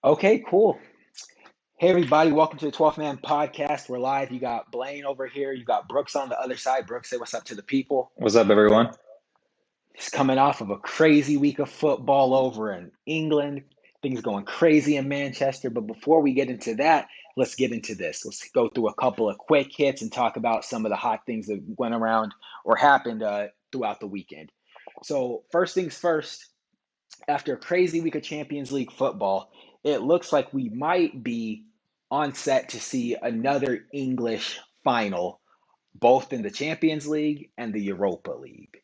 Okay, cool. Hey, everybody, welcome to the 12th Man Podcast. We're live. You got Blaine over here. You got Brooks on the other side. Brooks, say what's up to the people. What's up, everyone? He's coming off of a crazy week of football over in England. Things going crazy in Manchester. But before we get into that, let's get into this. Let's go through a couple of quick hits and talk about some of the hot things that went around or happened throughout the weekend. So, first things first, after a crazy week of Champions League football, it looks like we might be on set to see another English final, both in the Champions League and the Europa League.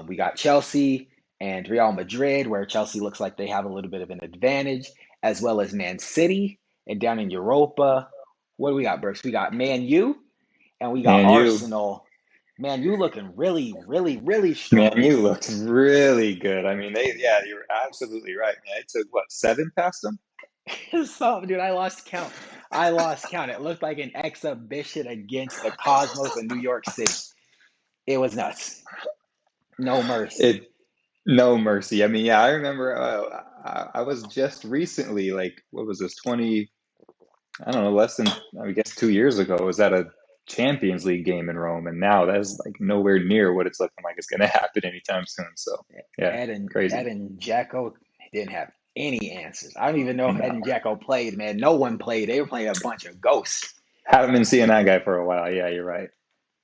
We got Chelsea and Real Madrid, where Chelsea looks like they have a little bit of an advantage, as well as Man City. And down in Europa, what do we got, Brooks? We got Man U and we got Man, you, Arsenal. Man U looking really, really, really man, strong. you looked really good. I mean, yeah, you're absolutely right, man. It took what, seven past them? So, dude, I lost count. I lost count. It looked like an exhibition against the Cosmos in New York City. It was nuts. No mercy. It, no mercy. I mean, yeah, I remember. I was just recently, like, what was this, 20? I don't know, less than, I guess, 2 years ago. I was at a Champions League game in Rome, and now that's like nowhere near what it's looking like it's going to happen anytime soon. So, yeah, Ed crazy. and Jacko didn't have any answers. I don't even know if Ed and No, Jacko played, man. No one played. They were playing a bunch of ghosts. haven't been seeing that guy for a while. Yeah, you're right.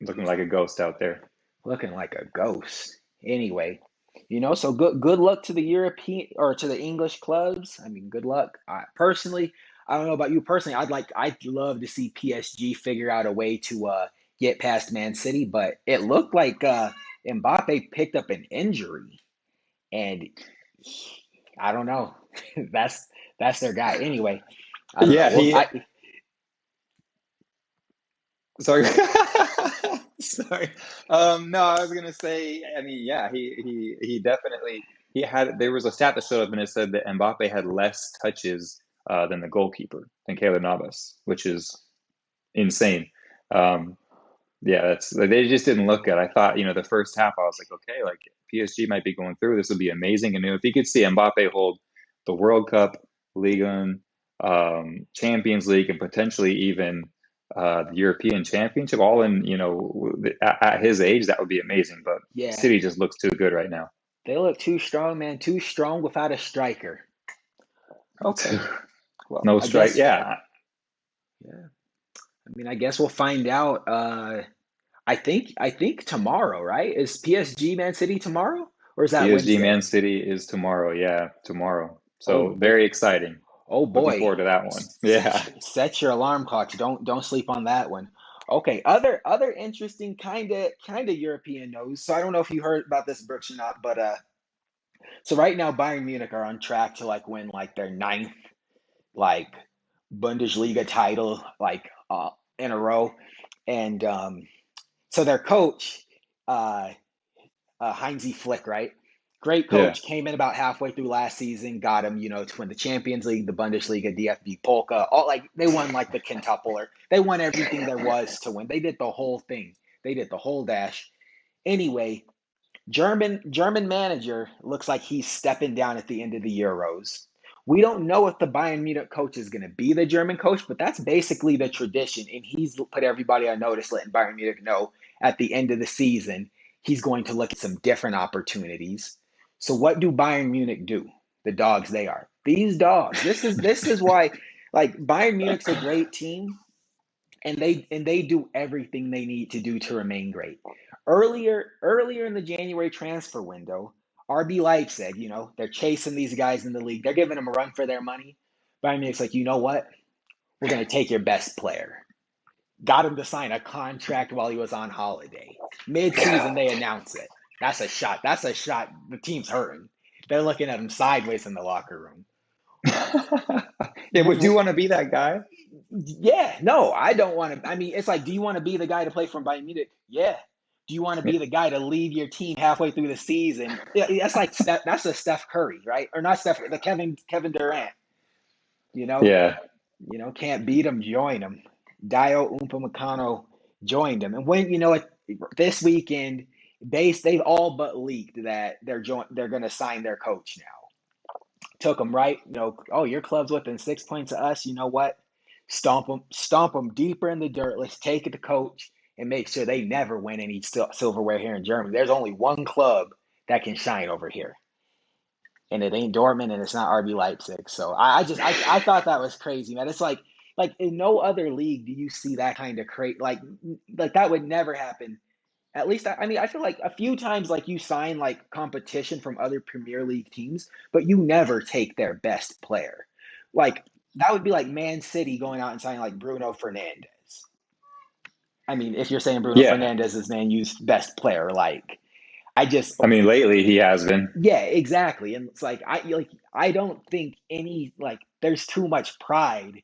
Looking like a ghost out there. Looking like a ghost. Anyway, so good luck to the European or to the English clubs. I mean, good luck. Personally, I don't know about you personally. I'd love to see PSG figure out a way to get past Man City, but it looked like Mbappe picked up an injury, and I don't know. that's that's their guy. Anyway, I don't know. Yeah, Well, he sorry. Sorry. No, I was gonna say, I mean, yeah, he definitely he had there was a stat that showed up and it said that Mbappe had less touches than the goalkeeper, than Keylor Navas, which is insane. Um, yeah, that's they just didn't look good. I thought, the first half I was like, okay, like PSG might be going through. This would be amazing. And if you could see Mbappe hold the World Cup, Ligue 1, Champions League, and potentially even the European Championship, all in, at his age, that would be amazing. But yeah, City just looks too good right now. they look too strong, man. Too strong without a striker. Okay. Well, No I strike. guess Yeah, yeah. I mean, I guess we'll find out. I think tomorrow, right? Is PSG Man City tomorrow, or is that PSG Wednesday? Man City is tomorrow. Yeah, tomorrow. Oh So boy, very exciting. oh Looking boy. forward to that one. Set Yeah. set your alarm clocks. Don't sleep on that one. Okay, other interesting kind of European news. So I don't know if you heard about this, Brooks, or not, but so right now Bayern Munich are on track to like win like their ninth like Bundesliga title in a row, and so their coach, uh, Heinz Flick, right? Great Yeah. coach, came in about halfway through last season, got him, to win the Champions League, the Bundesliga, DFB Polka, all like they won like the quintuple, or they won everything there was to win. They did the whole thing. They did the whole dash. Anyway, German manager looks like he's stepping down at the end of the Euros. We don't know if the Bayern Munich coach is going to be the German coach, but that's basically the tradition, and he's put everybody on notice, letting Bayern Munich know at the end of the season he's going to look at some different opportunities. So what do Bayern Munich do? The dogs they are. These dogs. This is why like Bayern Munich's a great team, and they do everything they need to do to remain great. Earlier in the January transfer window, RB Leipzig, they're chasing these guys in the league. They're giving them a run for their money. Bayern Munich's like, you know what? We're going to take your best player. Got him to sign a contract while he was on holiday. Mid-season, they announce it. That's a shot. That's a shot. The team's hurting. They're looking at him sideways in the locker room. Yeah, would you want to be that guy? Yeah, no, I don't want to. I mean, it's like, do you want to be the guy to play from Bayern Munich? Yeah. Do you want to Yeah. be the guy to leave your team halfway through the season? Yeah, that's like that's a Steph Curry, right? Or not Steph, the Kevin Durant. You know, Yeah. can't beat him, join him. Dio Upamecano joined him, and when this weekend they've all but leaked that they're going to sign their coach now. took them right. Oh, your club's within 6 points of us. You know what? Stomp them deeper in the dirt. Let's take it to coach and make sure they never win any silverware here in Germany. There's only one club that can shine over here, and it ain't Dortmund and it's not RB Leipzig. So I thought that was crazy, man. It's like in no other league do you see that kind of like that would never happen. At least I mean I feel like a few times like you sign like competition from other Premier League teams, but you never take their best player. Like that would be like Man City going out and signing like Bruno Fernandes. I mean, if you're saying Bruno Yeah. Fernandes is Man U's best player, like I just I mean, lately he has been. yeah, exactly. And it's I don't think any like there's too much pride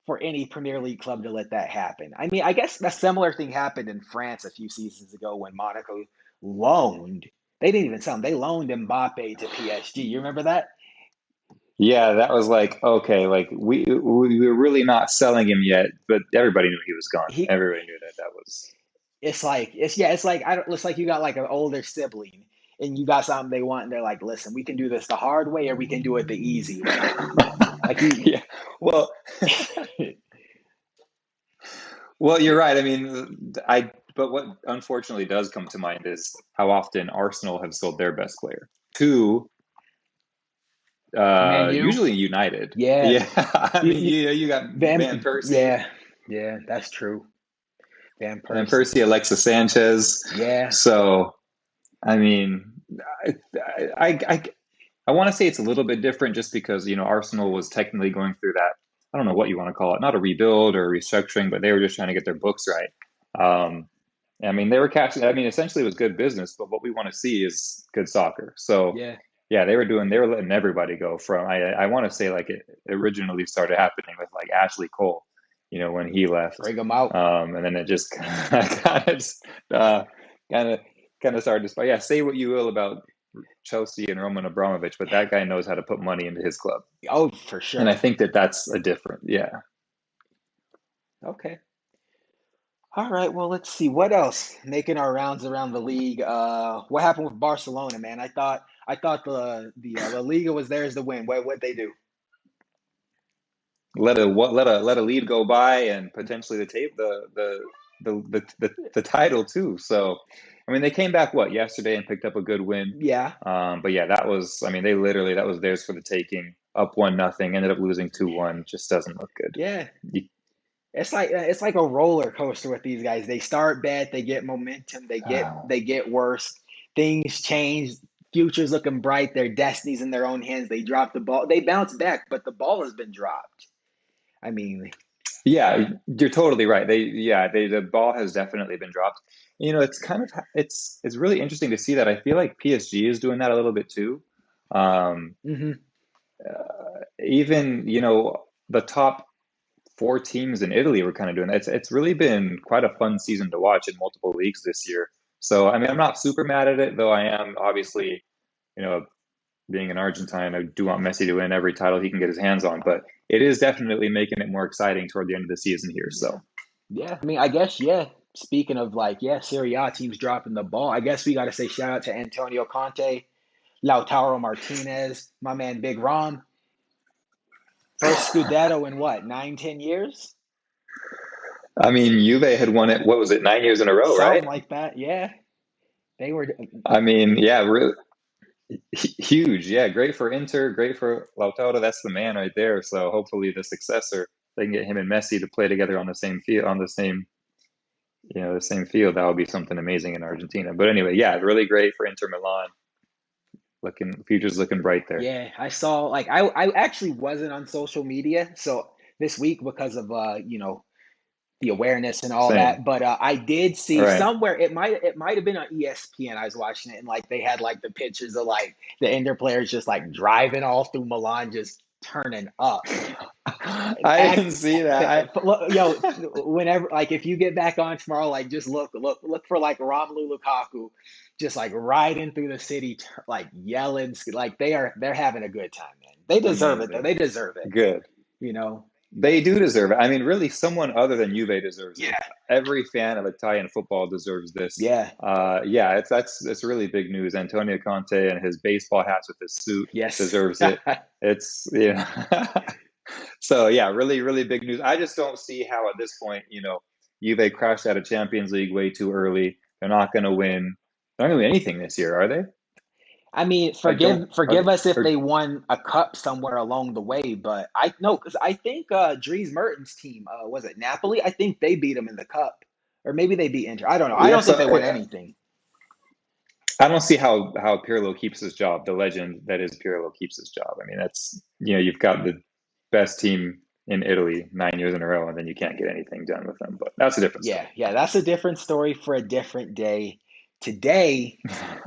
for any Premier League club to let that happen. I mean, I guess a similar thing happened in France a few seasons ago when Monaco loaned. They didn't even sell him. They loaned Mbappe to PSG. You remember that? Yeah, that was like, okay, like we were really not selling him yet, but everybody knew he was gone. He Everybody knew that that was. it's like I don't it's like you got like an older sibling and you got something they want and they're like, listen, we can do this the hard way or we can do it the easy way. Like you Yeah. Well, well, you're right. I mean, but what unfortunately does come to mind is how often Arsenal have sold their best player to Man, you usually United. yeah. Yeah. I mean, you got Van Persie, Yeah, yeah, that's true. Van Van Persie. Persie, Alexis Sanchez. Yeah, So, I mean, I I I, I want to say it's a little bit different just because, Arsenal was technically going through that. I don't know what you want to call it, not a rebuild or restructuring, but they were just trying to get their books right. Um, I mean, they were catching, I mean, essentially it was good business, but what we want to see is good soccer. So, yeah. yeah, they were letting everybody go from, I want to say like it originally started happening with like Ashley Cole, when he left. Bring them out. And then it just kind of, uh, kind of, kind of started to, but yeah, say what you will about Chelsea and Roman Abramovich, but that guy knows how to put money into his club. Oh, for And I sure. think that that's a different, yeah. Okay. All right. Well, let's see what else making our rounds around the league. What happened with Barcelona, man? I thought the La Liga was theirs to win. What they do? Let a lead go by and potentially the title too. So, I mean, they came back yesterday and picked up a good win. Yeah, But yeah, that was, I mean, they literally that was theirs for the taking. Up 1-0, ended up losing 2-1. Just doesn't look good. yeah. You- It's like a roller coaster with these guys. They start bad, they get momentum, they get worse. Things change. Future's looking bright. Their destiny's in their own hands. They drop the ball. They bounce back, but the ball has been dropped. I mean, Yeah, you're totally right. The ball has definitely been dropped. It's kind of it's really interesting to see that. I feel like PSG is doing that a little bit too. Um, hmm Even the top four teams in Italy were kind of doing that. It's really been quite a fun season to watch in multiple leagues this year. So I mean, I'm not super mad at it, though. I am obviously, you know, being an Argentine, I do want Messi to win every title he can get his hands on, but it is definitely making it more exciting toward the end of the season here. yeah, So yeah. I mean, I guess yeah. Speaking of like yeah, Serie A teams dropping the ball. I guess we got to say shout out to Antonio Conte, Lautaro Martinez, my man Big Ron. First Scudetto in what 9, 10 years? I mean, Juve had won it. What was it? 9 years in a row, Something right? like that. Yeah, they were. I mean, yeah, really huge. Yeah, great for Inter, great for Lautaro. That's the man right there. So hopefully the successor, they can get him and Messi to play together on the same field, the same field. That would be something amazing in Argentina. But anyway, yeah, really great for Inter Milan. Future's looking bright there. Yeah, I saw like I actually wasn't on social media so this week because of the awareness and all Same. that, but I did All see right. somewhere it might have been on ESPN. I was watching it and like they had like the pictures of like the Inter players just like driving all through Milan just turning up. I didn't Act, see that. yo, whenever like if you get back on tomorrow, like just look for like Romelu Lukaku, just like riding through the city, like yelling, like they're having a good time, man. They deserve it though. Amazing. They deserve it. Good. You know. They do deserve it. I mean, really, someone other than Juve deserves it. Yeah. Every fan of Italian football deserves this. Yeah. Yeah, it's really big news. Antonio Conte and his baseball hats with his suit Yes. deserves it. It's so yeah, really, really big news. I just don't see how at this point, Juve crashed out of Champions League way too early. They're not going to win. They're not going to win anything this year, are they? I mean, Like, don't are they? forgive us if Or they won a cup somewhere along the way, but I no, because I think Dries Mertens' team, was it Napoli? I think they beat them in the cup, or maybe they beat Inter. I don't know. I yeah, don't think so they won anything. I don't see how Pirlo keeps his job. The legend that is Pirlo keeps his job. I mean, that's you've got the best team in Italy 9 years in a row, and then you can't get anything done with them. But that's a different Yeah, story. yeah, that's a different story for a different day. Today,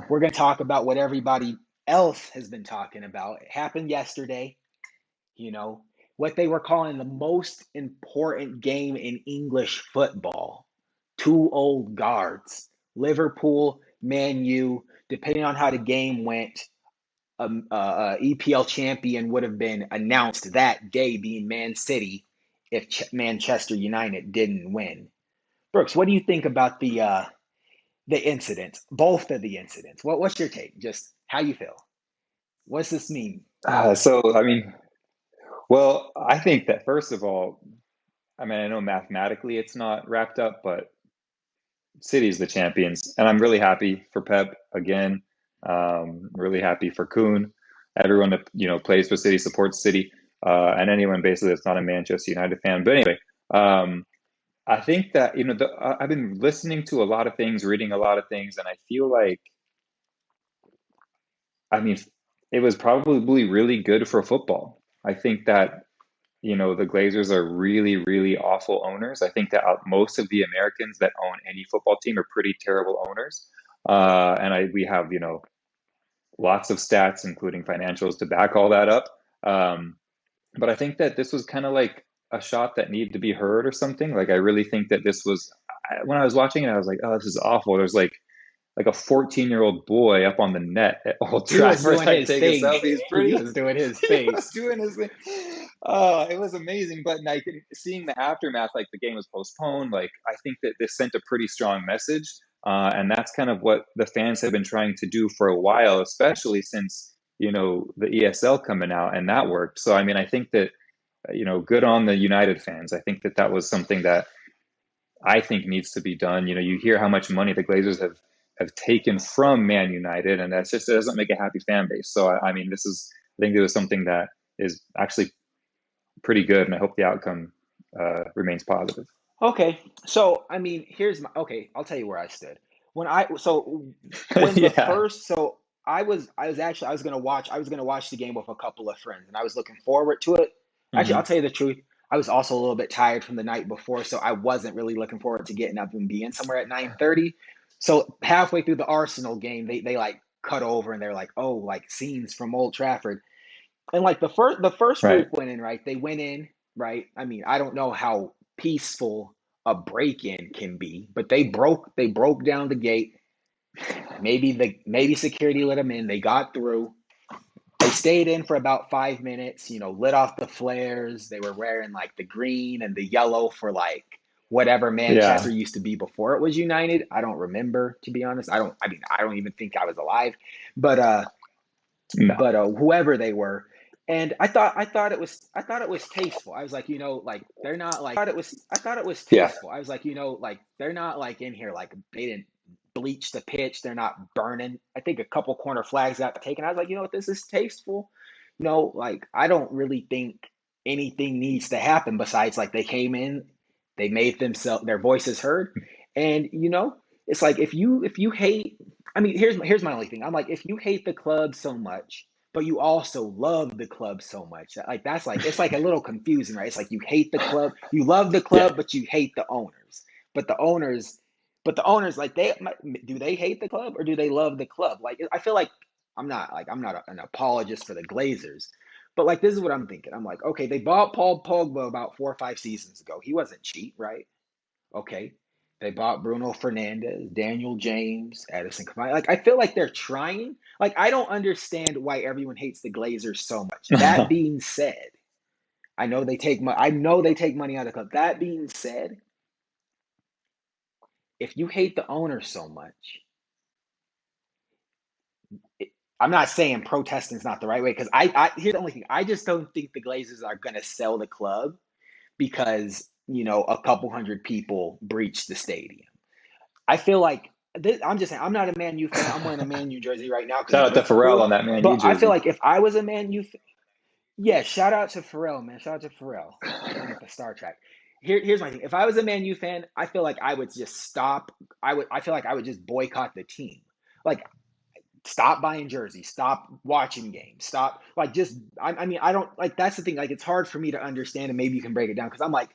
we're going to talk about what everybody else has been talking about. It happened yesterday, you know, what they were calling the most important game in English football. Two old guards, Liverpool, Man U, depending on how the game went, EPL champion would have been announced that day, being Man City, if Manchester United didn't win. Brooks, what do you think about the incidents, both of the incidents? What's your take? Just how you feel. What's this mean? So, I mean, well, I think that first of all, I mean, I know mathematically it's not wrapped up, but City's the champions, and I'm really happy for Pep again. Really happy for Kuhn. Everyone that plays for City supports City, and anyone basically that's not a Manchester United fan. But anyway, um, I think that I've been listening to a lot of things, reading a lot of things, and I feel like I mean it was probably really good for football. I think that the Glazers are really, really awful owners. I think that most of the Americans that own any football team are pretty terrible owners. And we have, lots of stats, including financials, to back all that up. Um, but I think that this was kind of like a shot that needed to be heard or something. Like, I really think that this was, when I was watching it, I was like, oh, this is awful. There's like a 14-year-old boy up on the net at Old He was Trafford, doing like his taking thing. selfies. He Pretty, was doing his he thing. was doing his thing. Oh, it was amazing. But like seeing the aftermath, like the game was postponed. Like I think that this sent a pretty strong message, and that's kind of what the fans have been trying to do for a while, especially since the ESL coming out and that worked. So I mean, I think that good on the United fans. I think that that was something that I think needs to be done. You hear how much money the Glazers have taken from Man United, and that's just it doesn't make a happy fan base. So I mean, I think it was something that is actually pretty good, and I hope the outcome remains positive. Okay, so I mean, here's my okay. I'll tell you where I stood when I so when the Yeah. first so I was gonna watch the game with a couple of friends, and I was looking forward to it. Actually, I'll Hmm. tell you the truth. I was also a little bit tired from the night before, so I wasn't really looking forward to getting up and being somewhere at 9:30. So halfway through the Arsenal game, they like cut over and they're like, oh, like scenes from Old Trafford. And like the first Right. group went in, right? They went in, right? I mean, I don't know how peaceful a break-in can be, but they broke down the gate. Maybe security let them in. They got through. They stayed in for about 5 minutes, lit off the flares. They were wearing like the green and the yellow for like whatever Manchester Yeah. used to be before it was United. I don't remember, to be honest. I don't even think I was alive. But No. whoever they were. And I thought it was tasteful. I was like, like they're not like I thought it was Yeah. tasteful. I was like, like they're not like in here like they didn't bleach the pitch. They're not burning. I think a couple corner flags got taken. I was like, what, this is tasteful. Like I don't really think anything needs to happen besides like they came in, they made themselves their voices heard, and it's like if you hate. I mean, here's my only thing. I'm like, if you hate the club so much, but you also love the club so much, like that's like it's like a little confusing, right? It's like you hate the club, you love the Yeah. club, but you hate the owners. But the owners, but the owners, like do they hate the club or do they love the club? Like I feel like I'm not an apologist for the Glazers, but like this is what I'm thinking. I'm like, okay, they bought Paul Pogba about 4 or 5 seasons ago. He wasn't cheap, right? Okay. They bought Bruno Fernandez, Daniel James, Edison Cavani. Like I feel like they're trying. Like I don't understand why everyone hates the Glazers so much. That being said, I know they take I know they take money out of the club. That being said, if you hate the owner so much, I'm not saying protesting is not the right way because here's the only thing. I just don't think the Glazers are going to sell the club because a couple hundred people breached the stadium. I feel like I'm just saying I'm not a Man U fan. I'm wearing a Man U jersey right now because Shout it out to looks Pharrell cool. on that Man U But I feel jersey. like if I was a Man U, yeah, shout out to Pharrell, man. Shout out to Pharrell, man with the Star Trek. Here's my thing. If I was a Man U fan, I feel like I would just stop. I feel like I would just boycott the team. Like stop buying jerseys, stop watching games, stop like just. I mean, I don't like that's the thing. Like it's hard for me to understand, and maybe you can break it down because I'm like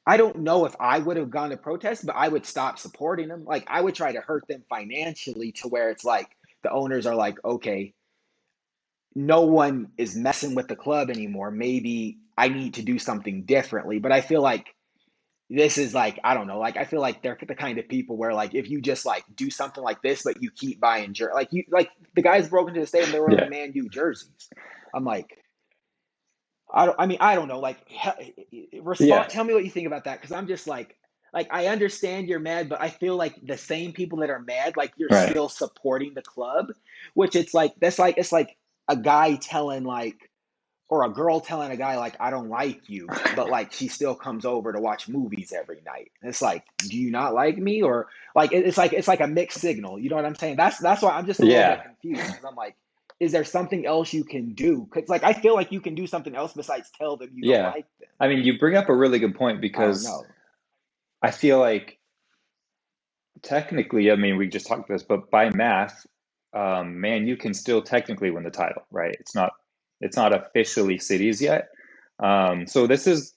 I don't know if I would have gone to protest, but I would stop supporting them. Like I would try to hurt them financially to where it's like the owners are like, okay, no one is messing with the club anymore. Maybe I need to do something differently. But I feel like this is like, I don't know, like I feel like they're the kind of people where like if you just like do something like this, but you keep buying like you like the guys broke into the stadium, they were Yeah, wearing Man U jerseys. I'm like, I don't. I mean, I don't know. Like, yeah, respond. Tell me what you think about that, because I'm just like I understand you're mad, but I feel like the same people that are mad, like you're right. still supporting the club, which it's like that's like it's like a guy telling like or a girl telling a guy like I don't like you, but like she still comes over to watch movies every night. It's like, do you not like me, or like it's like a mixed signal. You know what I'm saying? That's why I'm just a little bit Yeah, confused because I'm like, is there something else you can do? Because like I feel like you can do something else besides tell them you don't yeah. like them. I mean, you bring up a really good point I don't because know. I feel like technically, I mean, we just talked about this, but by math, Man, you can still technically win the title, right? It's not officially cities yet. So this is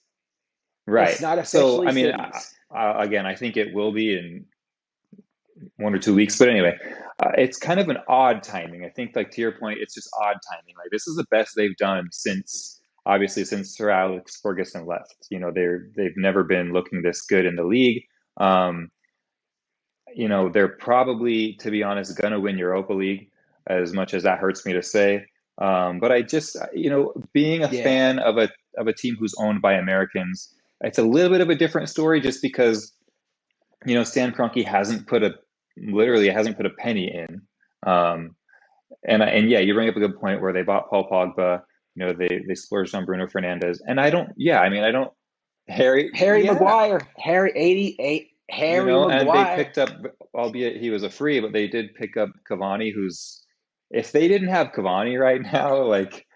right. It's not So officially I mean, cities. again, I think it will be in 1 or 2 weeks. But anyway, it's kind of an odd timing. I think, like to your point, it's just odd timing. Like this is the best they've done since, obviously, since Sir Alex Ferguson left. They've never been looking this good in the league. Um, they're probably, to be honest, gonna win Europa League, as much as that hurts me to say. But I just, being a Yeah. fan of a team who's owned by Americans, it's a little bit of a different story, just because Stan Kroenke hasn't put a penny in. Um, and yeah, you bring up a good point where they bought Paul Pogba. They splurged on Bruno Fernandes, and I don't. Yeah, I mean, I don't. Harry, Harry yeah, Maguire. Harry 88. Harry and they Maguire. picked up, albeit he was a free, but they did pick up Cavani, who's, if they didn't have Cavani right now, like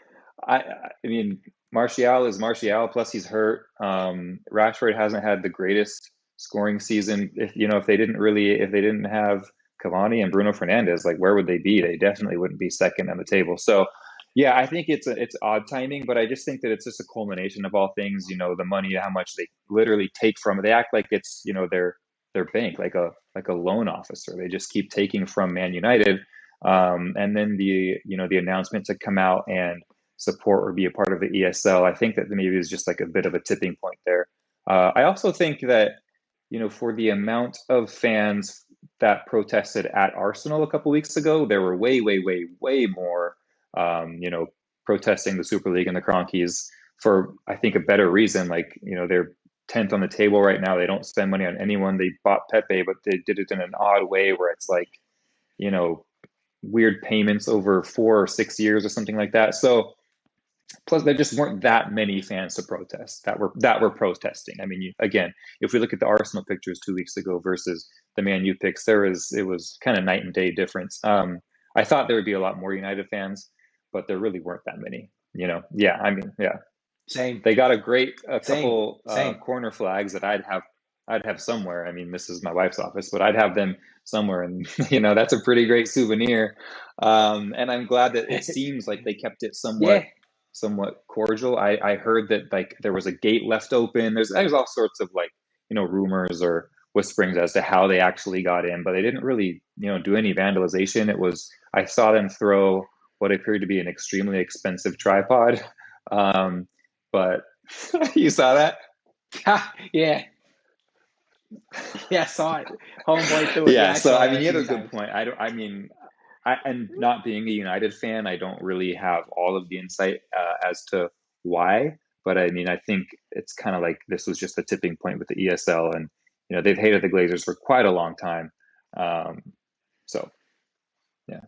I mean, Martial is Martial. Plus, he's hurt. Rashford hasn't had the greatest scoring season. If they didn't have Cavani and Bruno Fernandes, like where would they be? They definitely wouldn't be second on the table. So, yeah, I think it's odd timing, but I just think that it's just a culmination of all things. The money, how much they literally take from it. They act like it's their bank, like a loan officer. They just keep taking from Man United, and then the announcement to come out and support or be a part of the ESL. I think that maybe is just like a bit of a tipping point there. I also think that for the amount of fans that protested at Arsenal a couple weeks ago, there were way, way, way, way more, protesting the Super League and the Cronkies for, I think, a better reason. Like, they're 10th on the table right now. They don't spend money on anyone. They bought Pepe, but they did it in an odd way where it's like, you know, weird payments over 4 or 6 years or something like that. So, plus there just weren't that many fans to protest that were protesting. I mean, again, if we look at the Arsenal pictures 2 weeks ago versus the Man U pics, it was kind of night and day difference. I thought there would be a lot more United fans, but there really weren't that many. Yeah, I mean, yeah, Same. they got a Same. couple Same. corner flags that I'd have somewhere. I mean, this is my wife's office, but I'd have them somewhere, and that's a pretty great souvenir. And I'm glad that it seems like they kept it Yeah. somewhat cordial. I heard that like there was a gate left open. There's all sorts of like rumors or whisperings as to how they actually got in, but they didn't really do any vandalization. I saw them throw what appeared to be an extremely expensive tripod. But you saw that? Yeah. Yeah, I saw it. Homeboy threw it. Yeah, Yeah. I So saw I that mean, a you have few a good times. point. And not being a United fan, I don't really have all of the insight as to why. But I mean, I think it's kind of like this was just a tipping point with the ESL, and they've hated the Glazers for quite a long time. Um, so yeah,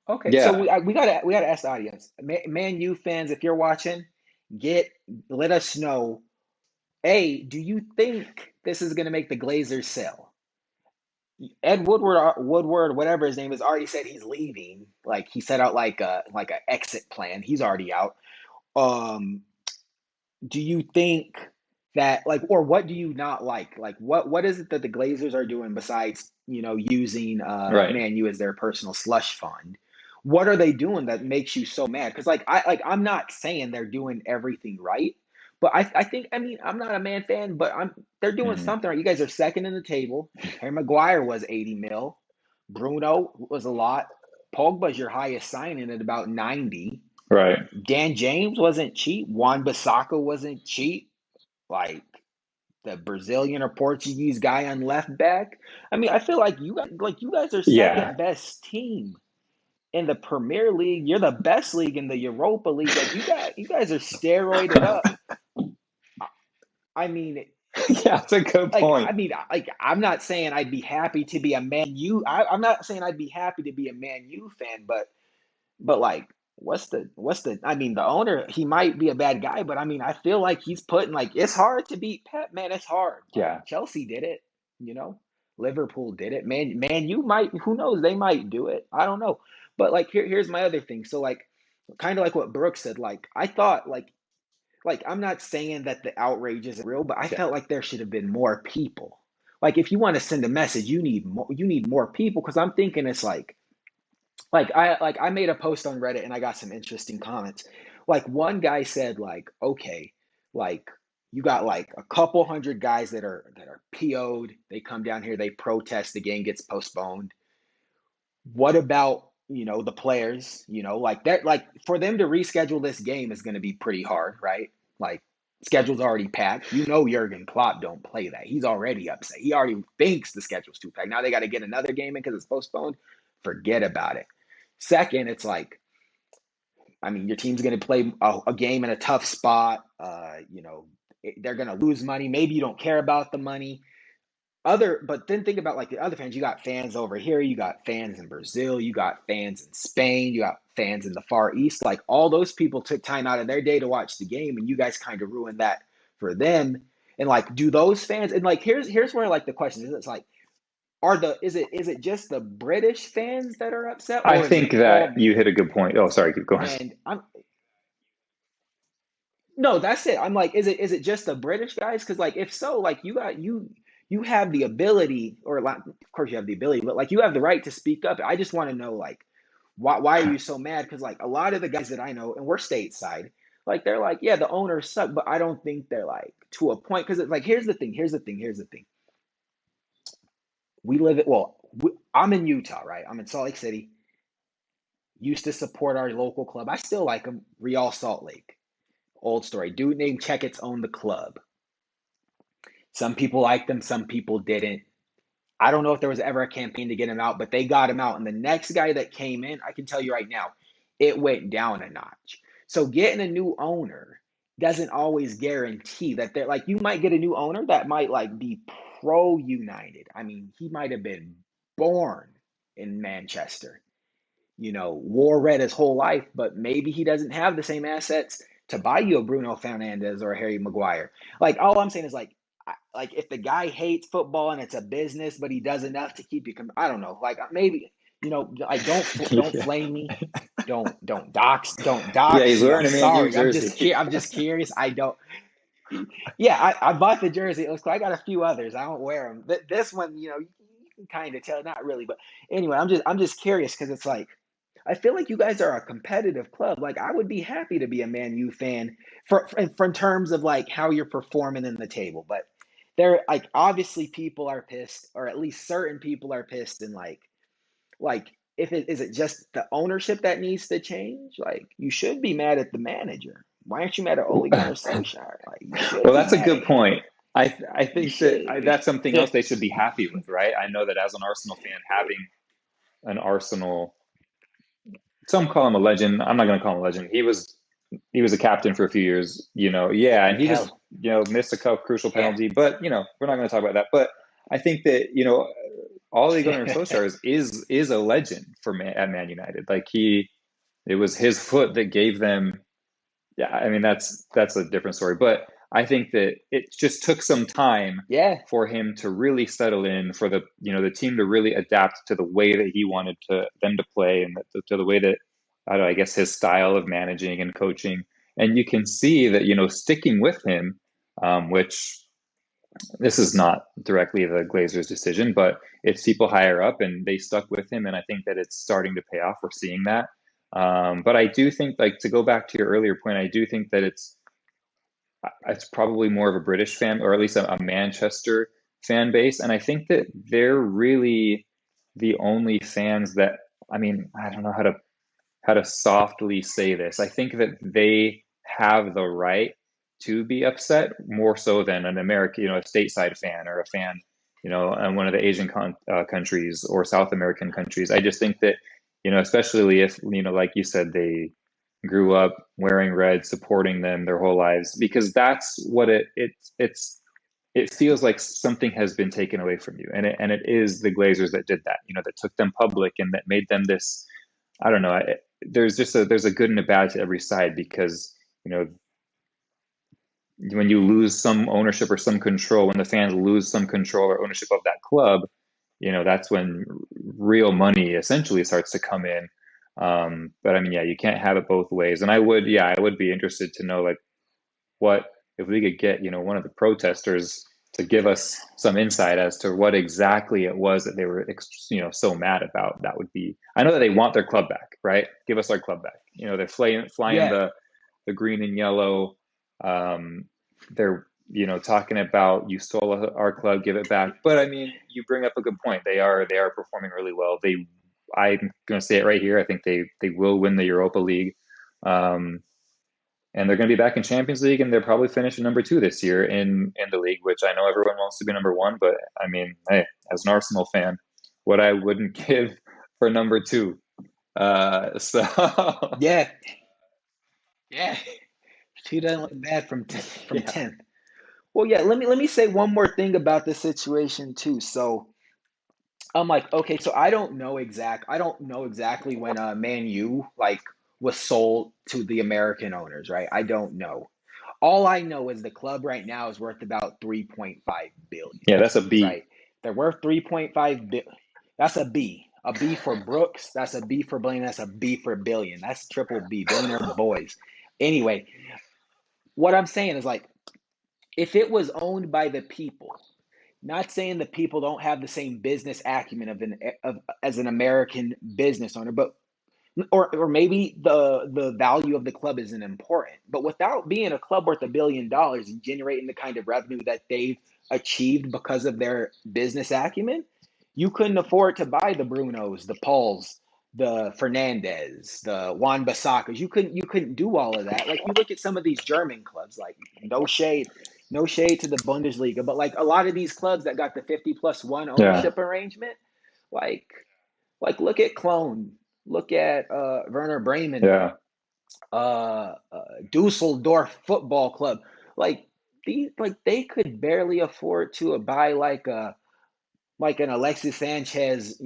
Okay, so yeah, we gotta ask the audience, Man U fans, if you're watching, get let us know. A, do you think this is gonna make the Glazers sell? Ed Woodward, whatever his name is, already said he's leaving. Like he set out like a exit plan. He's already out. Um, do you think that like, or what do you not like? Like what is it that the Glazers are doing besides using right. Man U as their personal slush fund? What are they doing that makes you so mad? Because I'm not saying they're doing everything right, but I think, I mean, I'm not a Man fan, but they're doing Hmm. something right. You guys are second in the table. Harry Maguire was 80 mil. Bruno was a lot. Pogba's your highest signing at about 90. Right. Dan James wasn't cheap. Juan Bissaka wasn't cheap. Like the Brazilian or Portuguese guy on left back. I mean, I feel like you guys are Yeah. second best team in the Premier League. You're the best league in the Europa League. Like you guys are steroided up. I mean, Yeah, that's a good point. I'm not saying I'd be happy to be a Man U. I'm not saying I'd be happy to be a Man U fan, but like, what's the? I mean, the owner, he might be a bad guy, but I mean, I feel like he's putting like it's hard to beat Pep, man. It's hard. Like Yeah. Chelsea did it, you know. Liverpool did it. Man, you might. Who knows? They might do it. I don't know. But like, here's my other thing. So like, kind of like what Brooks said. Like I thought like I'm not saying that the outrage isn't real, but I Yeah. felt like there should have been more people. Like if you want to send a message, you need more. You need more people because I'm thinking it's like I made a post on Reddit and I got some interesting comments. Like one guy said like, okay, like you got like a couple hundred guys that are PO'd. They come down here, they protest, the game gets postponed. What about, the players, like that, like for them to reschedule this game is going to be pretty hard, right? Like schedule's already packed. Jurgen Klopp don't play that. He's already upset. He already thinks the schedule's too packed. Now they got to get another game in because it's postponed. Forget about it. Second, it's like, I mean, your team's going to play a game in a tough spot. They're going to lose money. Maybe you don't care about the money. But then think about like the other fans. You got fans over here. You got fans in Brazil. You got fans in Spain. You got fans in the Far East. Like all those people took time out of their day to watch the game, and you guys kind of ruined that for them. And like, do those fans? And like, here's where like the question is. It's like, is it just the British fans that are upset, I or is it think all that you Man hit a U good point. Oh, fans? sorry, keep going. And I'm No, that's it. I'm like, is it just the British guys? Because like, if so, like you have the ability, or like, of course you have the ability, but like you have the right to speak up. I just want to know like, why are you so mad? Because like a lot of the guys that I know, and we're stateside, like they're like, yeah, the owners suck, but I don't think they're like to a point. Because it's like, here's the thing. I'm in Utah, right? I'm in Salt Lake City. Used to support our local club. I still like them. Real Salt Lake. Old story. Dude named Checketts owned the club. Some people liked them, some people didn't. I don't know if there was ever a campaign to get him out, but they got him out. And the next guy that came in, I can tell you right now, it went down a notch. So getting a new owner doesn't always guarantee that they're like, you might get a new owner that might like be pro United. I mean, he might have been born in Manchester, wore red his whole life, but maybe he doesn't have the same assets to buy you a Bruno Fernandes or a Harry Maguire. Like all I'm saying is like if the guy hates football and it's a business, but he does enough to keep you. I don't know. Like maybe like don't Yeah. flame me. Don't Yeah, dox he's me. I'm wearing a Man U sorry. jersey. I'm just curious. I don't. Yeah, I bought the jersey. It was cool. I got a few others. I don't wear them. This one, you can kind of tell. Not really, but anyway, I'm just curious because it's like I feel like you guys are a competitive club. Like I would be happy to be a Man U fan for in terms of like how you're performing in the table. But there, like obviously people are pissed, or at least certain people are pissed, and like if it is it just the ownership that needs to change? Like you should be mad at the manager. Why aren't you mad at Ole Gunnar Solskjaer? Like you should Well, be that's a mad at good him. point. I You think that should that's be. something else they should be happy with, right? I know that as an Arsenal fan, having an Arsenal some call him a legend. I'm not going to call him a legend. He was a captain for a few years, yeah, and he just, Hell, missed a couple crucial yeah. penalty, but we're not going to talk about that. But I think that, Ole Gunnar Solskjaer is a legend at Man United. Like it was his foot that gave them. Yeah, I mean that's a different story, but I think that it just took some time Yeah. for him to really settle in, for the team to really adapt to the way that he wanted them to play, and to the way that, I don't know, I guess his style of managing and coaching. And you can see that, sticking with him, which this is not directly the Glazers' decision, but it's people higher up, and they stuck with him, and I think that it's starting to pay off. We're seeing that. But I do think, like, to go back to your earlier point, I do think that it's probably more of a British fan, or at least a Manchester fan base, and I think that they're really the only fans that, I mean, I don't know how to softly say this. I think that they have the right to be upset more so than an American, a stateside fan, or a fan, in one of the Asian countries or South American countries. I just think that, especially if, like you said, they grew up wearing red, supporting them their whole lives, because that's what it feels like something has been taken away from you, and it is the Glazers that did that, that took them public and that made them this. I don't know. There's a good and a bad to every side, because when you lose some ownership or some control, when the fans lose some control or ownership of that club, that's when real money essentially starts to come in. But I mean, yeah, you can't have it both ways. And I would be interested to know, like, what if we could get, one of the protesters to give us some insight as to what exactly it was that they were, so mad about. That would be, I know that they want their club back, right? Give us our club back. They're flying Yeah. the green and yellow. They're, talking about, you stole our club, give it back. But I mean, you bring up a good point. They are performing really well. I'm going to say it right here. I think they will win the Europa League. And they're going to be back in Champions League, and they're probably finishing number 2 this year in the league, which I know everyone wants to be number 1, but I mean, hey, as an Arsenal fan, what I wouldn't give for number 2. So Yeah. Yeah. She doesn't look bad from yeah, 10th. Well, yeah, let me say one more thing about this situation too. So I'm like, okay, so I don't know exactly when Man U like was sold to the American owners, right? I don't know. All I know is the club right now is worth about 3.5 billion, yeah, that's a B. right? They're worth 3.5 billion. That's a B. A B for Brooks, that's a B for billion, that's a B for billion. That's triple B, billionaire boys. Anyway, what I'm saying is like if it was owned by the people, not saying the people don't have the same business acumen as an American business owner, but or maybe the value of the club isn't important. But without being a club worth $1 billion and generating the kind of revenue that they've achieved because of their business acumen, you couldn't afford to buy the Brunos, the Pauls, the Fernandez, the Juan Bissakas. You couldn't do all of that. Like you look at some of these German clubs, like no shade to the Bundesliga, but like a lot of these clubs that got the 50+1 Yeah, ownership arrangement, like look at Cologne, look at Werner Bremen, yeah, Dusseldorf Football Club. Like they could barely afford to buy like an Alexis Sanchez,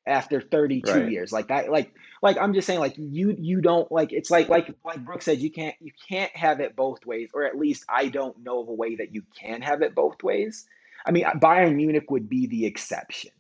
after 32 right, years. Like that, like I'm just saying, like you don't like it's like Brooke said, you can't have it both ways, or at least I don't know of a way that you can have it both ways. I mean, Bayern Munich would be the exception.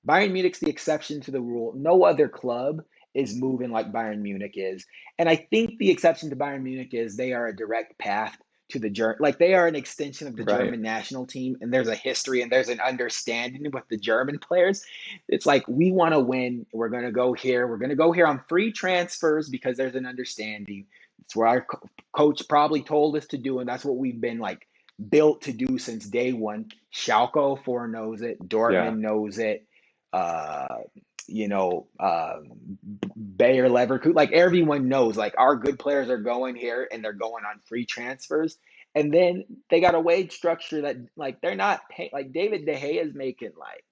Bayern Munich's the exception to the rule. No other club is moving like Bayern Munich is. And I think the exception to Bayern Munich is they are a direct path to the German, like they are an extension of the right. German national team, and there's a history and there's an understanding with the German players. It's like we want to win. We're gonna go here. We're gonna go here on free transfers because there's an understanding. It's what our coach probably told us to do, and that's what we've been like built to do since day one. Schalke 04 knows it. Yeah, Dortmund knows it. Uh, you know, Bayer Leverkusen, like everyone knows, like our good players are going here and they're going on free transfers. And then they got a wage structure that like they're not pay, like David De Gea is making like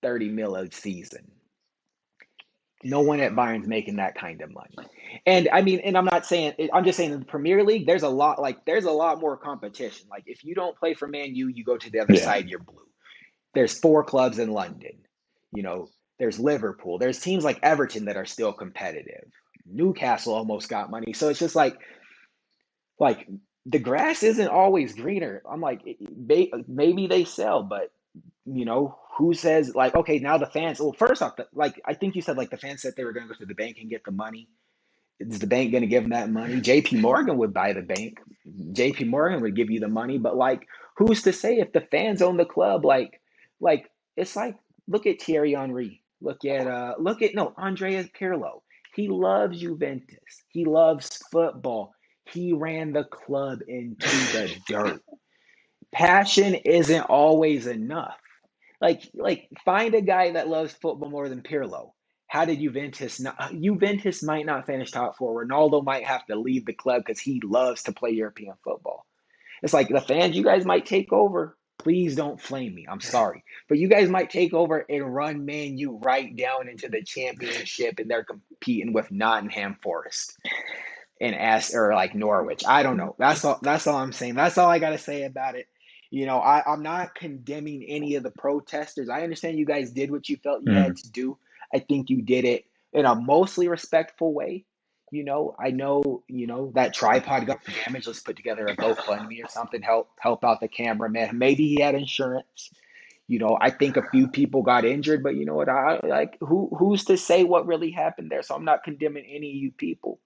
30 mil a season. No one at Bayern's making that kind of money. And I mean, and I'm not saying, I'm just saying in the Premier League, there's a lot more competition. Like if you don't play for Man U, you go to the other Yeah. side, you're blue. There's 4 clubs in London. You know, there's Liverpool. There's teams like Everton that are still competitive. Newcastle almost got money. So it's just like the grass isn't always greener. I'm like, maybe they sell, but who says like, okay, now the fans, well, first off, like, I think you said like the fans said they were going to go to the bank and get the money. Is the bank going to give them that money? JP Morgan would buy the bank. JP Morgan would give you the money, but like, who's to say if the fans own the club? Like it's like, look at Thierry Henry. Look at no Andrea Pirlo. He loves Juventus. He loves football. He ran the club into the dirt. Passion isn't always enough. Like find a guy that loves football more than Pirlo. How did Juventus not? Juventus might not finish top four. Ronaldo might have to leave the club because he loves to play European football. It's like the fans, you guys might take over. Please don't flame me. I'm sorry. But you guys might take over and run Man U right down into the championship, and they're competing with Nottingham Forest and or like Norwich. I don't know. That's all I'm saying. That's all I gotta say about it. I'm not condemning any of the protesters. I understand you guys did what you felt you Mm. had to do. I think you did it in a mostly respectful way. I know, that tripod got damaged. Let's put together a GoFundMe or something, help out the cameraman. Maybe he had insurance. I think a few people got injured, but you know what? I like who's to say what really happened there? So I'm not condemning any of you people.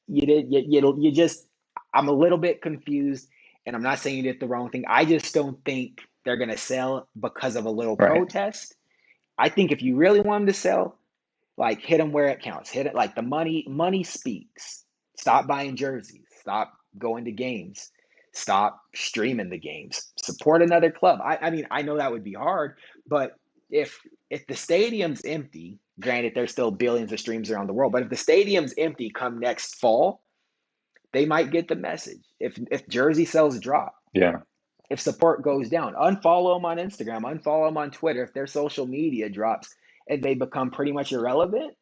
You did you just I'm a little bit confused, and I'm not saying you did the wrong thing. I just don't think they're gonna sell because of a little Right. protest. I think if you really want them to sell, like, hit them where it counts. Hit it like the money speaks. Stop buying jerseys. Stop going to games. Stop streaming the games. Support another club. I mean, I know that would be hard, but if if the stadium's empty, granted there's still billions of streams around the world, but if the stadium's empty come next fall, they might get the message. If jersey sales drop, Yeah. if support goes down, unfollow them on Instagram, unfollow them on Twitter. If their social media drops and they become pretty much irrelevant,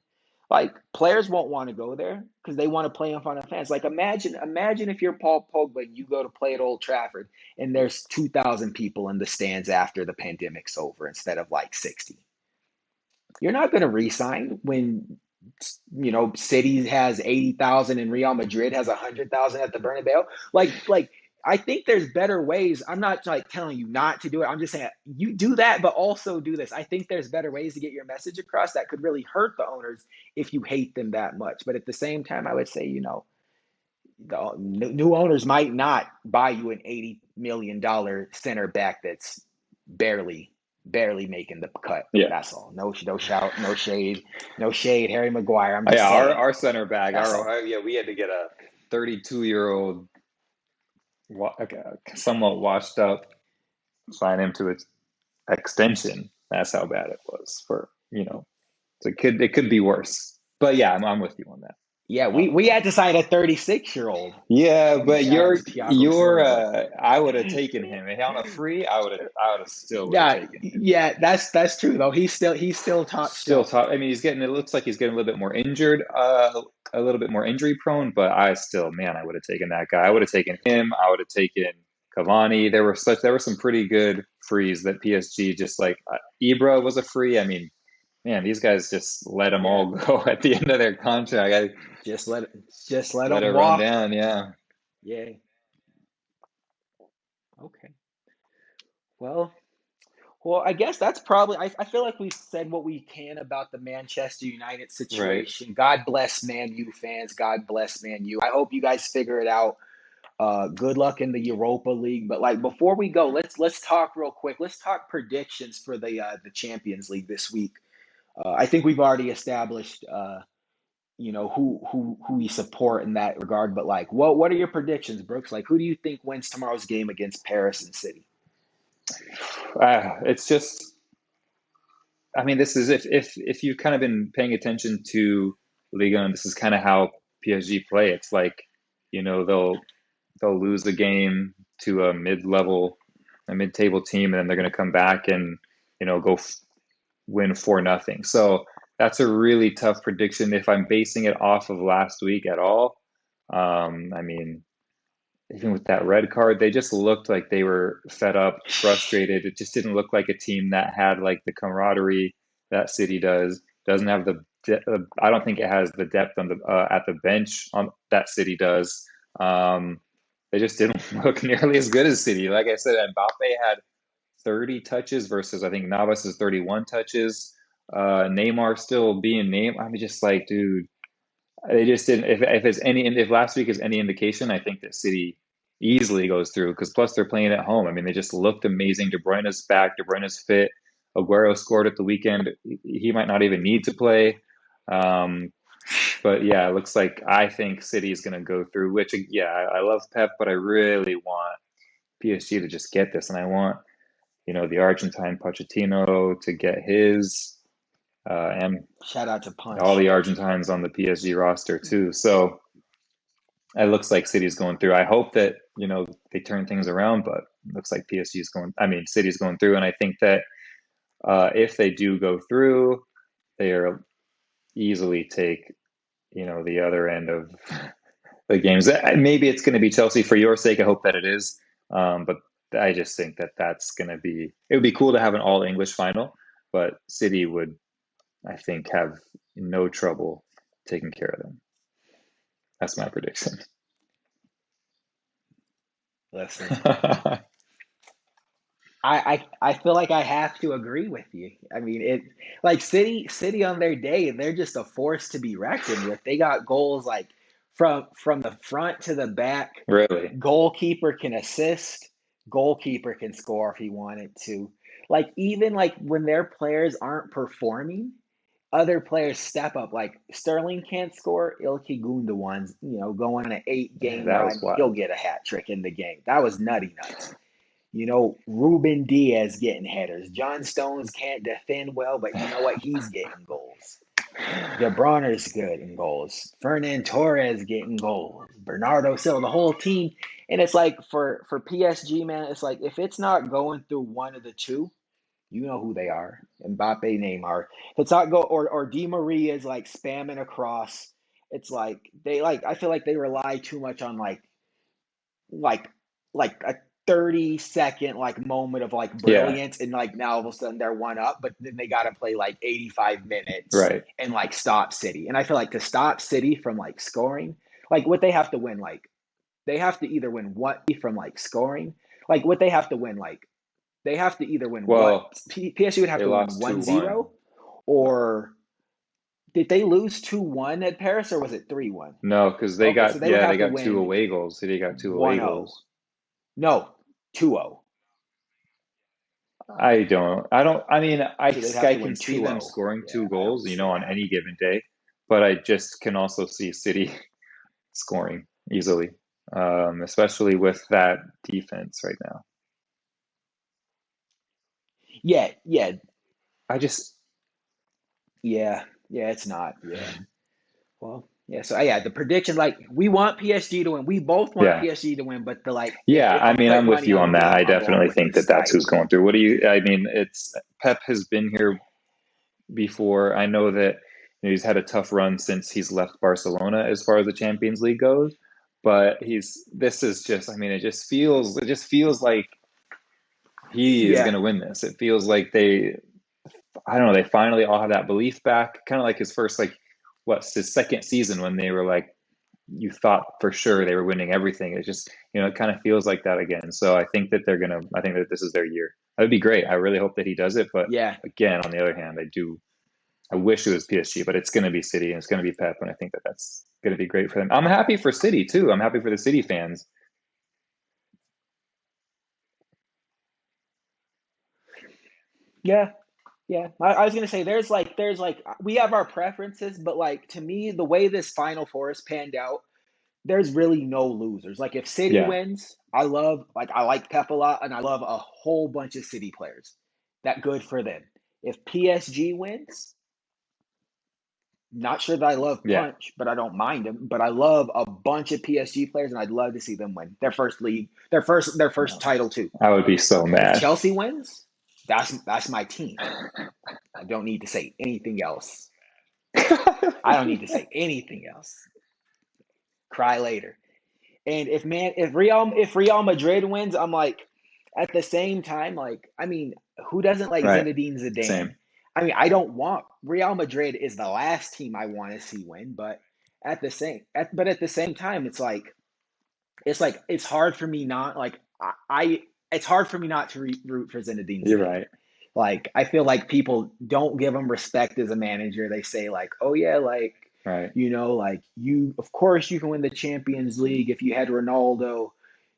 like, players won't want to go there because they want to play in front of fans. Like, imagine if you're Paul Pogba and you go to play at Old Trafford and there's 2,000 people in the stands after the pandemic's over instead of like 60. You're not going to re-sign when City has 80,000 and Real Madrid has 100,000 at the Bernabeu. Like I think there's better ways. I'm not like telling you not to do it. I'm just saying you do that, but also do this. I think there's better ways to get your message across that could really hurt the owners if you hate them that much. But at the same time, I would say, the new owners might not buy you an $80 million center back that's barely making the cut. Yeah. That's all. No shout, no shade, no shade. Harry Maguire. I'm Yeah. just Our saying. our center back. That's all. We had to get a 32-year-old, somewhat washed up, sign him to its extension. That's how bad it was for. So it could be worse. But yeah, I'm with you on that. Yeah, we had to sign a 36-year-old. Yeah, but Shout out to Thiago Silva. I would have taken him. And on a free, I would have still would have Yeah, taken him. yeah, that's true though. He's still top Still shelf. top. I mean, it looks like he's getting a little bit more injured, a little bit more injury prone, but I would have taken that guy. I would have taken him. I would have taken Cavani. There were some pretty good frees that PSG just like, Ibra was a free. I mean, man, these guys just let them all Yeah, go at the end of their contract. just let Let it him run walk. down. Yeah. Yeah. Okay. Well, I guess that's probably. I feel like we've said what we can about the Manchester United Right. situation. God bless Man U fans. God bless Man U. I hope you guys figure it out. Good luck in the Europa League. But like, before we go, let's talk real quick. Let's talk predictions for the Champions League this week. I think we've already established who we support in that regard. But like, what are your predictions, Brooks? Like, who do you think wins tomorrow's game against Paris and City? It's just, I mean, this is if you've kind of been paying attention to Liga, and this is kind of how PSG play. It's like, they'll lose the game to a mid-table team, and then they're going to come back and go win 4-0. So that's a really tough prediction if I'm basing it off of last week at all. I mean, even with that red card, they just looked like they were fed up, frustrated. It just didn't look like a team that had like the camaraderie that City does. Doesn't have I don't think it has the depth on the at the bench on that City does. Um, they just didn't look nearly as good as City. Like I said, Mbappe had 30 touches versus I think Navas' 31 touches. Neymar still being named. I'm just like, dude, they just didn't. If last week is any indication, I think that City easily goes through because plus they're playing at home. I mean, they just looked amazing. De Bruyne's back. De Bruyne's fit. Aguero scored at the weekend. He might not even need to play. Um, but yeah, it looks like I think City is going to go through. Which yeah, I love Pep, but I really want PSG to just get this, and I want the Argentine Pochettino to get his, and Shout out to all Punch. the Argentines on the PSG roster too. So it looks like City's going through. I hope that they turn things around, but it looks like PSG is going. I mean, City's going through, and I think that if they do go through, they are easily take the other end of the games. Maybe it's going to be Chelsea for your sake. I hope that it is, but I just think that that's going to be. It would be cool to have an all English final, but City would, I think, have no trouble taking care of them. That's my prediction. Listen, I feel like I have to agree with you. I mean, it like City on their day, they're just a force to be reckoned with. They got goals like from the front to the back. Really? Goalkeeper can assist. Goalkeeper can score if he wanted to. Like even like when their players aren't performing, other players step up. Like Sterling can't score, Ilkay Gundogan's, going on an 8 game That was run, he'll wild. get a hat trick in the game. That was nutty nuts. Ruben Diaz getting headers. John Stones can't defend well, but you know what? He's getting goals. De Bruyne's good in goals. Fernan Torres getting goals. Bernardo Silva, the whole team. And it's like for PSG, man, it's like if it's not going through one of the two, you know who they are. Mbappe, Neymar. If it's not go or Di Maria is like spamming across. It's like I feel like they rely too much on like like a 30-second like moment of like Yeah, brilliance, and like now all of a sudden they're one up, but then they got to play like 85 minutes right. and like stop City. And I feel like to stop City from like scoring, like what they have to win, like they have to either win what from like scoring, like what they have to win, like they have to either win what Well, PSG would have they to win lost 2-1. 1-0, or did they lose 2-1 at Paris, or was it 3-1? No, because they Okay, so got they would yeah, they have to got two win away goals. City got two away 1-0. goals. No, 2-0. I mean, So they'd have I to can win see them 2-0. scoring Yeah, two I don't goals, see on that any happening. given day, but I just can also see City scoring easily, especially with that defense right now. Yeah, yeah, I just, yeah, yeah, it's not. Yeah. Well, yeah, so yeah, the prediction, like we want PSG to win. We both want yeah. PSG to win, but the like Yeah, if I I'm mean, putting I'm with money you on the on that. game, I I'm going definitely with think the that that's Sky to who's win. going through. I mean, it's Pep has been here before. I know that he's had a tough run since he's left Barcelona as far as the Champions League goes, but this is just, I mean, it just feels like he is going Yeah, to win this. It feels like I don't know, they finally all have that belief back, kind of like his first, like, what's his second season when they were like, you thought for sure they were winning everything. It just, it kind of feels like that again. So I think that this is their year. That would be great. I really hope that he does it. But yeah, again, on the other hand, I wish it was PSG, but it's going to be City and it's going to be Pep. And I think that that's going to be great for them. I'm happy for City too. I'm happy for the City fans. yeah, yeah. I was gonna say there's like we have our preferences, but like to me, the way this Final Four is panned out, there's really no losers. Like if City Yeah. wins, I like Pep a lot, and I love a whole bunch of City players. That good for them. If PSG wins, not sure that I love Yeah. Punch, but I don't mind him. But I love a bunch of PSG players, and I'd love to see them win their first league, their first title too. I would be so And if mad. Chelsea wins, that's my team. I don't need to say anything else. I don't need to say anything else. Cry later. And if Real Madrid wins, I'm like, at the same time, like, I mean, who doesn't like Right. Zinedine Zidane? Same. I mean, I don't want Real Madrid is the last team I want to see win, but at the same time, it's like it's hard for me not like I it's hard for me not to root for Zinedine You're Zidane. right. Like I feel like people don't give him respect as a manager. They say like, "Oh yeah, like Right. like you of course you can win the Champions League if you had Ronaldo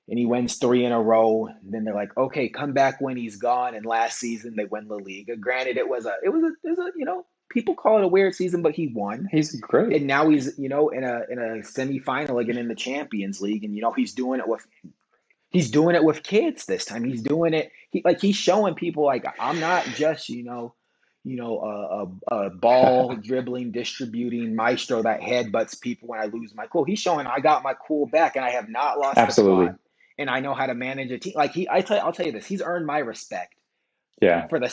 and he wins 3 in a row." And then they're like, "Okay, come back when he's gone." And last season they win La Liga. Granted, it was a people call it a weird season, but he won. He's great. And now he's in a semifinal again in the Champions League, and he's doing it with kids this time. He's doing it. He's showing people like I'm not just a ball dribbling, distributing maestro that headbutts people when I lose my cool. He's showing I got my cool back and I have not lost a spot, Absolutely. and I know how to manage a team. I'll tell you this. He's earned my respect Yeah. for the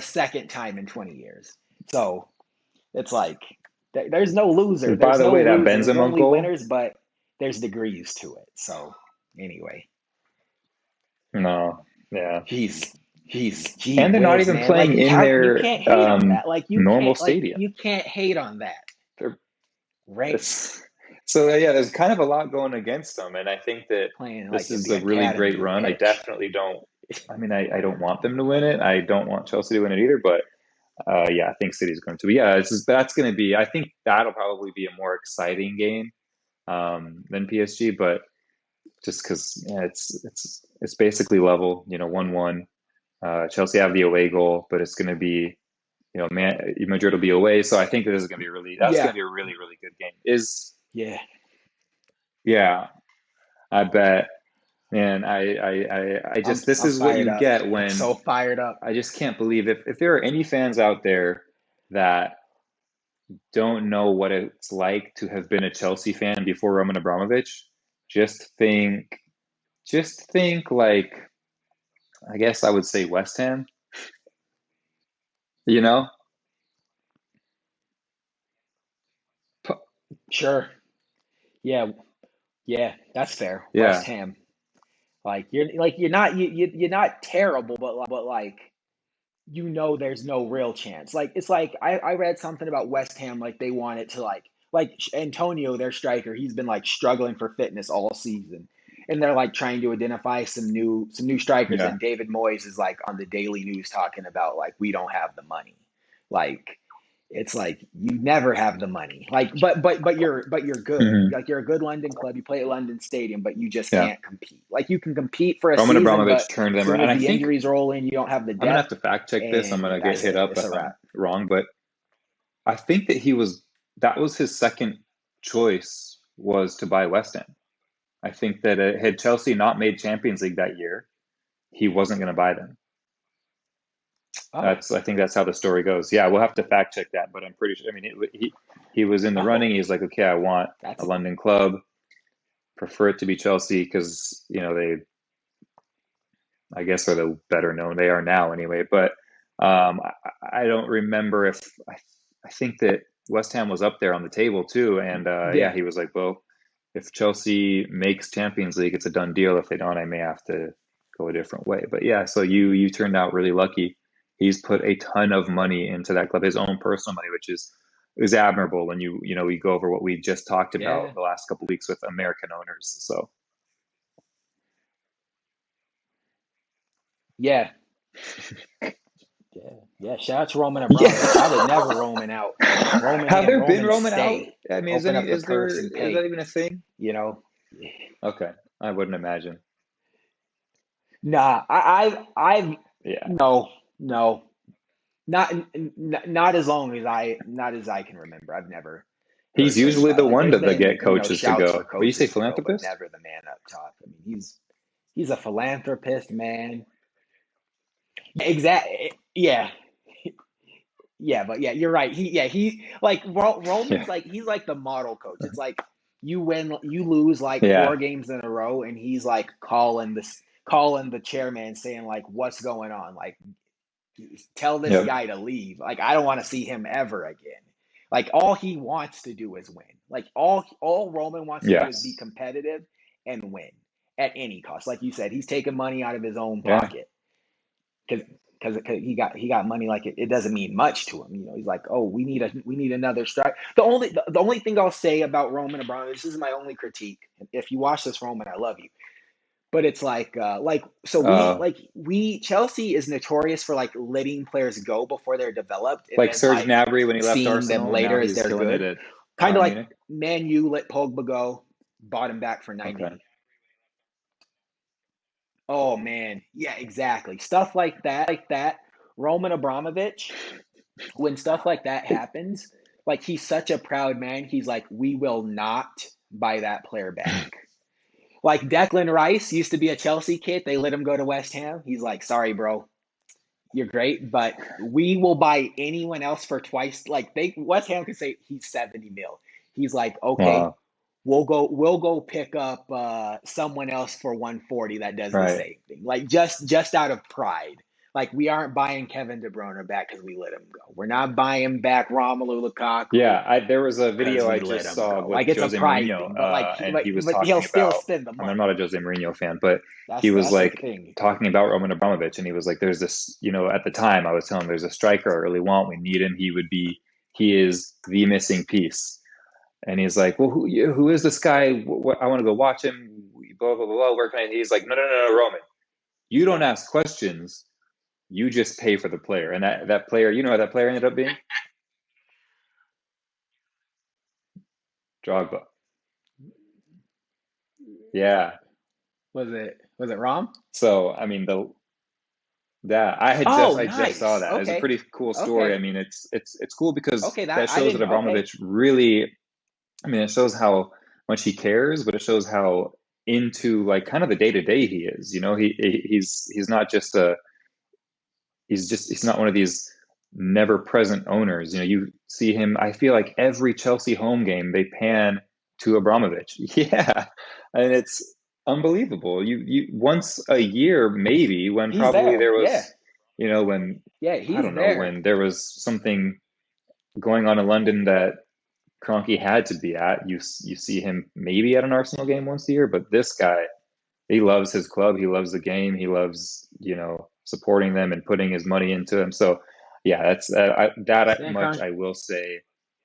second time in 20 years. So it's like there's no loser. By There's the no way, that loser. There's Benzema only goal. winners, but there's degrees to it. So anyway. No. Yeah. Gee And they're not whiz, even man. playing Like in you their can't hate on that. normal stadium. You can't hate on that. They're Right? it's, so yeah, there's kind of a lot going against them, and I think that Playing this like in is the a really great academy run. I pitch. definitely don't. I mean, I don't want them to win it. I don't want Chelsea to win it either. But yeah, I think City's going to. But yeah, that's going to be. I think that'll probably be a more exciting game than PSG. But just because it's basically level. 1-1. Chelsea have the away goal, but it's going to be Madrid will be away. So I think that this is going to be that's going Yeah. to be a really really good game. Yeah. Yeah, I bet. Man, I I'm just this I'm is what fired you up. get I'm when so fired up. I just can't believe if there are any fans out there that don't know what it's like to have been a Chelsea fan before Roman Abramovich, just think like I guess I would say West Ham, you know? Sure. Yeah. Yeah. That's fair. West Yeah. Ham. You're not terrible, but like there's no real chance. Like it's like I read something about West Ham, like they wanted to like Antonio, their striker, he's been like struggling for fitness all season. And they're like trying to identify some new strikers, Yeah. and David Moyes is like on the Daily News talking about like we don't have the money. Like it's like you never have the money. Like but you're good. Hmm. Like you're a good London club. You play at London Stadium, but you just Yeah. can't compete. Like you can compete for a Roman season, Abramovich but turned as them soon around. And as I the think injuries roll in, you don't have the I'm gonna have depth, to fact check this. I'm and gonna get that's hit it. up It's if a I'm wrap. wrong, but I think that was his second choice was to buy West Ham. I think that had Chelsea not made Champions League that year, he wasn't going to buy them. Oh, I think that's how the story goes. Yeah, we'll have to fact check that, but I'm pretty sure. I mean, he was in the running. oh, He's like, okay, I want a that's London club. Prefer it to be Chelsea because they, I guess, are the better known. They are now anyway. But I don't remember if I think that West Ham was up there on the table too, and yeah, yeah, he was like, well, if Chelsea makes Champions League, it's a done deal. If they don't, I may have to go a different way. But yeah, so you turned out really lucky. He's put a ton of money into that club, his own personal money, which is admirable when we go over what we just talked yeah, about the last couple of weeks with American owners. So yeah, yeah, yeah. Shout out to Roman Abramovich. I would never yeah. Roman out. Roman Have in, there been Roman Roman out? stay. I mean, Open up the is purse there and is that pay. even a thing? You know. Okay, I wouldn't imagine. Nah, I've Yeah, no, no, not as long as not as I can remember. I've never he's heard usually about the it. Like one there's to been get coaches to shouts for go. But you say coaches to go, but philanthropist? never the man up top. I mean, he's a philanthropist, man. Exactly. Yeah. Yeah, but yeah, you're right. He like Yeah, Roman's like he's like the model coach. It's like you lose like yeah, 4 games in a row, and he's like calling the chairman saying like what's going on? Like tell this yep. guy to leave. Like I don't want to see him ever again. Like all he wants to do is win. Like all Roman wants to do is be Yes. competitive and win at any cost. Like you said, he's taking money out of his own Yeah. pocket because he got money. Like it doesn't mean much to him. He's like, oh, we need another strike. The only thing I'll say about Roman Abramovich, this is my only critique. If you watch this, Roman, I love you. But it's like so Uh, we Chelsea is notorious for like letting players go before they're developed and like then Serge like Gnabry when he left seeing them Arsenal, and now later as he's they're killing it good. at Kind of Bayern like Munich. Man U let Pogba go, bought him back for Okay. 90. Oh man, yeah, exactly. Stuff like that. Roman Abramovich, when stuff like that happens, like he's such a proud man. He's like, we will not buy that player back. Like Declan Rice used to be a Chelsea kid. They let him go to West Ham. He's like, sorry, bro, you're great, but we will buy anyone else for twice. Like West Ham could say he's 70 mil. He's like, okay, Wow. we'll go pick up someone else for 140 that does the Right. same thing. Like just out of pride. Like we aren't buying Kevin De Bruyne back because we let him go. We're not buying back Romelu Lukaku Yeah, there was a because video I we let just him saw go. with Like it's a Jose pride Mourinho, thing. But and he was but he'll talking still about. spend the I mean, I'm not money. a Jose Mourinho fan, but he That's was that's the like thing. talking about Roman Abramovich, and he was like, "There's this, at the time I was telling him there's a striker I really want. We need him. He is the missing piece." And he's like, "Well, who is this guy? I want to go watch him. Blah blah blah. Blah. Where can I?" He's like, "No, no, no, no, Roman. You don't ask questions. You just pay for the player." And that player, you know, how that player ended up being Drogba. Yeah. Was it Rom? So I mean, Oh, I just saw nice. that. It's a Okay. pretty cool story. I Okay. mean, it's cool because Okay, that that I shows that didn't. Okay. Abramovich really. I mean, it shows how much he cares, but it shows how into like kind of the day to day he is. He's not just a he's not one of these never present owners. You see him. I feel like every Chelsea home game they pan to Abramovich. Yeah, and it's unbelievable. You once a year maybe when He's probably there. there Yeah. was, when Yeah, I he's don't know there. when there was something going on in London that Kroenke had to be at. You see him maybe at an Arsenal game once a year, but this guy, he loves his club. He loves the game. He loves, supporting them and putting his money into them. So, yeah, that Stan much Kroenke. I will say,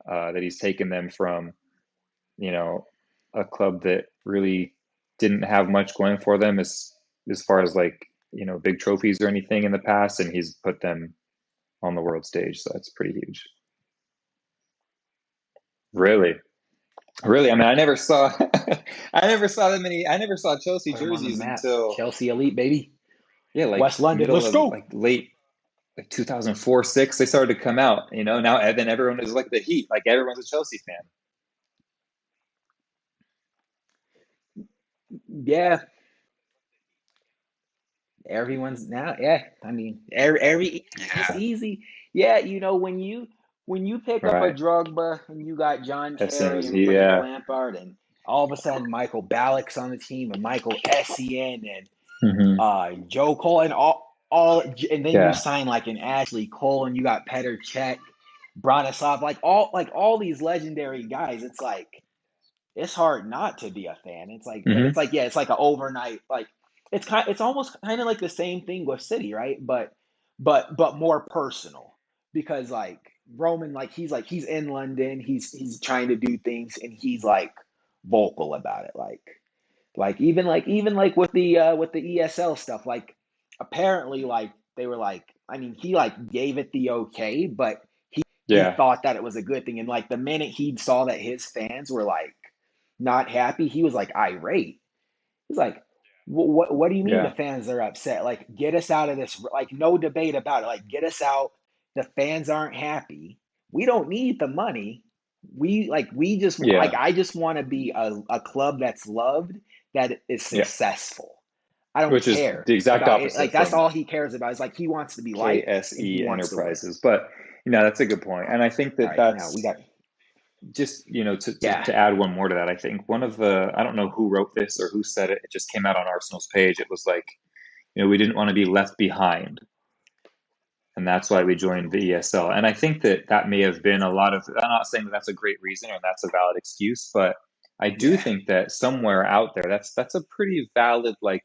that he's taken them from, you know, a club that really didn't have much going for them as far as like, big trophies or anything in the past, and he's put them on the world stage. So that's pretty huge. Really, really. I mean, I never saw, I never saw that many. I never saw Chelsea Put him on the jerseys map. until, Chelsea elite, baby. yeah, like West London. middle Let's of go. like late like 2004, 6, they started to come out, now, and then everyone is like the Heat, like everyone's a Chelsea fan. Yeah. Everyone's now. Yeah. I mean, every it's Yeah. easy. Yeah, when you pick up a Right. Drogba and you got John That same Terry as and he, Frank yeah. Lampard and all of a sudden Michael Ballack's on the team and Michael Essien and Hmm. Joe Cole and all and then you Yeah. sign like an Ashley Cole and you got Petr Cech, Branislav, like all these legendary guys. It's hard not to be a fan. But Hmm. it's like yeah, it's like an overnight like it's almost kind of like the same thing with City, right? But more personal because like Roman he's in London, he's trying to do things and he's like vocal about it even like with the ESL stuff, like apparently like they were like I mean he like gave it the okay, but he Yeah. thought that it was a good thing. And like the minute he saw that his fans were like not happy, he was like irate. He's like, what do you mean the Yeah. fans are upset? Like, get us out of this. Like, no debate about it. Like, get us out. The fans aren't happy. We don't need the money. We just like Yeah. I just want to be a club that's loved, that is Yeah. successful. I don't Which is care the exact about it. opposite Like that's from all he cares about. Is like he wants to be liked and he KSE wants to win. Enterprises. But, that's a good point. And I think All that right, now we that's got just, yeah. to add one more to that. I think I don't know who wrote this or who said it. It just came out on Arsenal's page. It was like, we didn't want to be left behind. and that's why we joined the ESL. And I think that that may have been a lot of. I'm not saying that that's a great reason or that's a valid excuse, but I do Yeah. think that somewhere out there, that's a pretty valid like.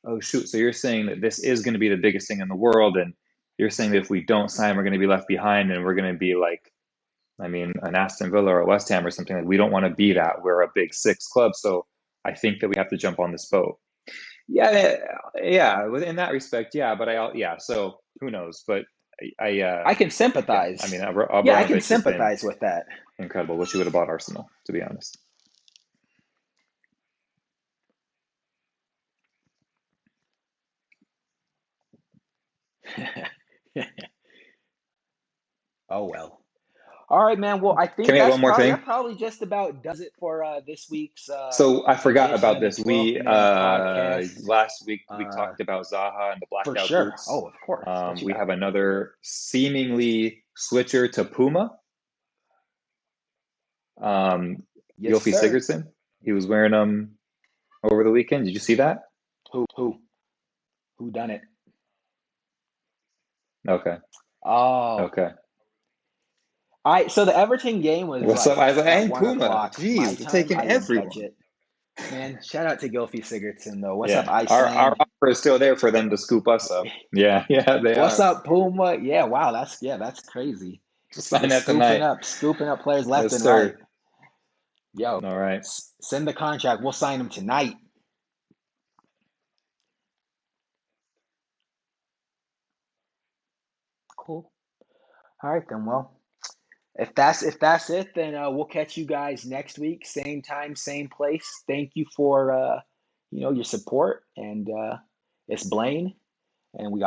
Oh shoot! So you're saying that this is going to be the biggest thing in the world, and you're saying that if we don't sign, we're going to be left behind, and we're going to be like, I mean, an Aston Villa or a West Ham or something. Like we don't want to be that. We're a big six club, so I think that we have to jump on this boat. Yeah, yeah. In that respect, yeah. But yeah. So who knows? But I can yeah. I mean, sympathize. Yeah, I can Abramovich has been sympathize with that. incredible. Wish he would have bought Arsenal, to be honest. Oh well. All right, man. Well, I Can think we add one more thing? that probably just about does it for this week's So I forgot about edition, the this. 12th We man podcast. last week we Uh, talked about Zaha and the for blackout sure. boots. Oh, of course. What you We got? have another seemingly switcher to Puma. Um, Yes, Gylfi sir. Sigurdsson. He was wearing them over the weekend. Did you see that? Who done it? Okay. Oh, Okay. so the Everton game was What's up? like I was like, at hey, 1 Puma. o'clock my Jeez, they're time. taking I didn't catch everyone. it. Man, shout out to Gylfi Sigurdsson though. What's up, Yeah. Our Iceland? offer is still there for them to scoop us up. Yeah, yeah, they What's are. up, Puma? Yeah, wow, that's crazy. Just sign Just that tonight. scooping up players left Yes, and right. sir. Yo, All right. send the contract. We'll sign him tonight. Cool. All right then. Well, if that's it, then we'll catch you guys next week, same time, same place. Thank you for your support, and it's Blaine, and we got